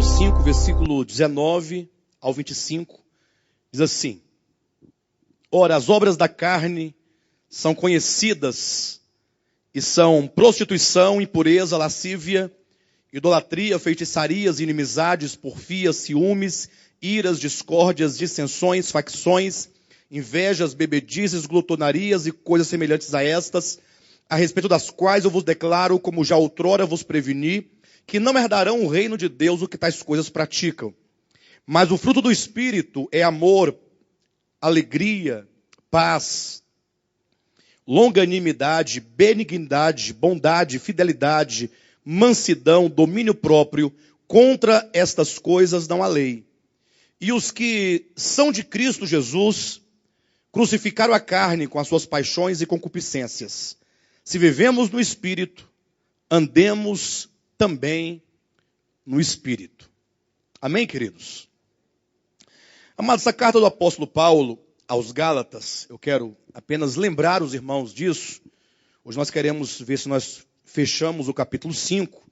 5, versículo 19 ao 25, diz assim: Ora, as obras da carne são conhecidas e são prostituição, impureza, lascívia, idolatria, feitiçarias, inimizades, porfias, ciúmes, iras, discórdias, dissensões, facções, invejas, bebedices, glutonarias e coisas semelhantes a estas, a respeito das quais eu vos declaro, como já outrora vos preveni, que não herdarão o reino de Deus o que tais coisas praticam. Mas o fruto do Espírito é amor, alegria, paz, longanimidade, benignidade, bondade, fidelidade, mansidão, domínio próprio. Contra estas coisas não há lei. E os que são de Cristo Jesus crucificaram a carne com as suas paixões e concupiscências. Se vivemos no Espírito, andemos também no Espírito. Amém, queridos? Amados, essa carta do apóstolo Paulo aos Gálatas, eu quero apenas lembrar os irmãos disso. Hoje nós queremos ver se nós fechamos o capítulo 5.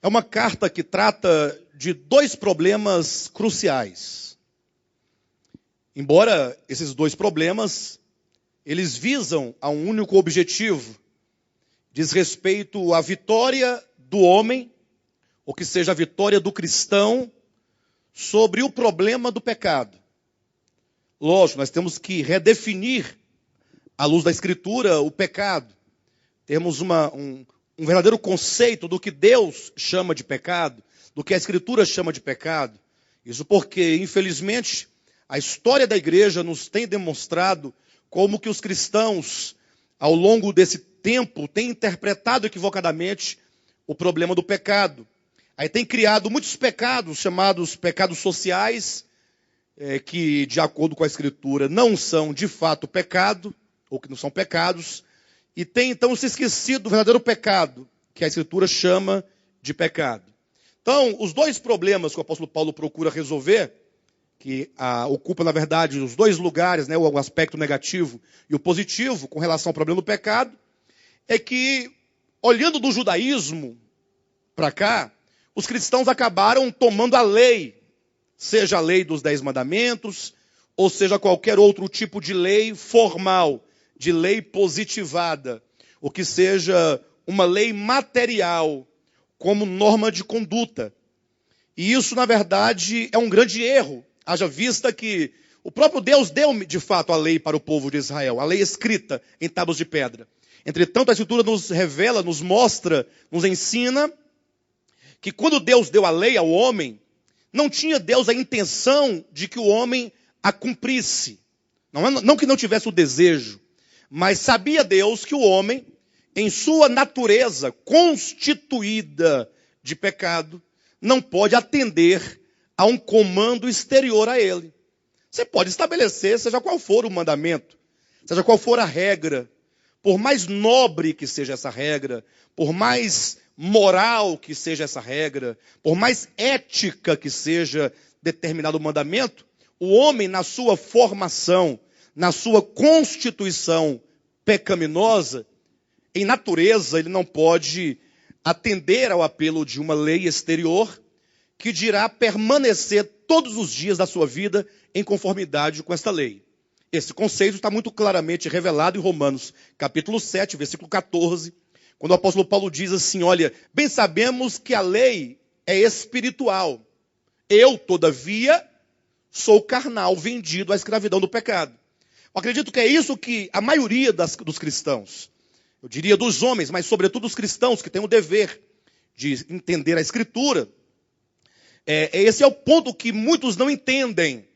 É uma carta que trata de dois problemas cruciais. Embora esses dois problemas, eles visam a um único objetivo. Diz respeito à vitória do homem, ou que seja a vitória do cristão, sobre o problema do pecado. Lógico, nós temos que redefinir, à luz da Escritura, o pecado. Temos um verdadeiro conceito do que Deus chama de pecado, do que a Escritura chama de pecado. Isso porque, infelizmente, a história da igreja nos tem demonstrado como que os cristãos, ao longo desse tempo, têm interpretado equivocadamente o problema do pecado. Aí tem criado muitos pecados, chamados pecados sociais, que, de acordo com a Escritura, não são de fato pecado, ou que não são pecados, e tem então se esquecido do verdadeiro pecado, que a Escritura chama de pecado. Então, os dois problemas que o apóstolo Paulo procura resolver, que ocupa, na verdade, os dois lugares, né, o aspecto negativo e o positivo, com relação ao problema do pecado, é que, olhando do judaísmo para cá, os cristãos acabaram tomando a lei, seja a lei dos 10 mandamentos, ou seja qualquer outro tipo de lei formal, de lei positivada, ou que seja uma lei material, como norma de conduta. E isso, na verdade, é um grande erro, haja vista que o próprio Deus deu, de fato, a lei para o povo de Israel, a lei escrita em tábuas de pedra. Entretanto, a Escritura nos revela, nos mostra, nos ensina que quando Deus deu a lei ao homem, não tinha Deus a intenção de que o homem a cumprisse. Não que não tivesse o desejo, mas sabia Deus que o homem, em sua natureza constituída de pecado, não pode atender a um comando exterior a ele. Você pode estabelecer, seja qual for o mandamento, seja qual for a regra, por mais nobre que seja essa regra, por mais moral que seja essa regra, por mais ética que seja determinado mandamento, o homem, na sua formação, na sua constituição pecaminosa, em natureza, ele não pode atender ao apelo de uma lei exterior que dirá permanecer todos os dias da sua vida em conformidade com esta lei. Esse conceito está muito claramente revelado em Romanos, capítulo 7, versículo 14, quando o apóstolo Paulo diz assim, olha, bem sabemos que a lei é espiritual. Eu, todavia, sou carnal, vendido à escravidão do pecado. Eu acredito que é isso que a maioria dos cristãos, eu diria dos homens, mas sobretudo os cristãos que têm o dever de entender a Escritura, esse é o ponto que muitos não entendem,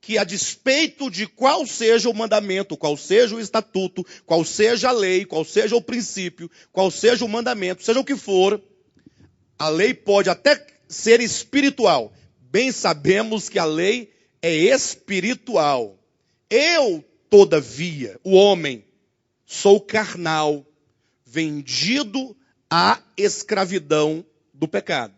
que a despeito de qual seja o mandamento, qual seja o estatuto, qual seja a lei, qual seja o princípio, qual seja o mandamento, seja o que for, a lei pode até ser espiritual. Bem sabemos que a lei é espiritual. Eu, todavia, o homem, sou carnal, vendido à escravidão do pecado.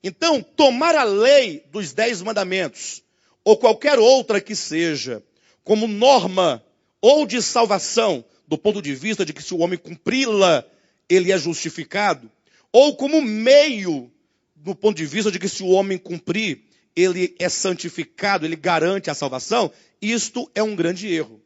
Então, tomar a lei dos 10 mandamentos, ou qualquer outra que seja, como norma ou de salvação, do ponto de vista de que se o homem cumpri-la, ele é justificado, ou como meio no ponto de vista de que se o homem cumprir, ele é santificado, ele garante a salvação, isto é um grande erro.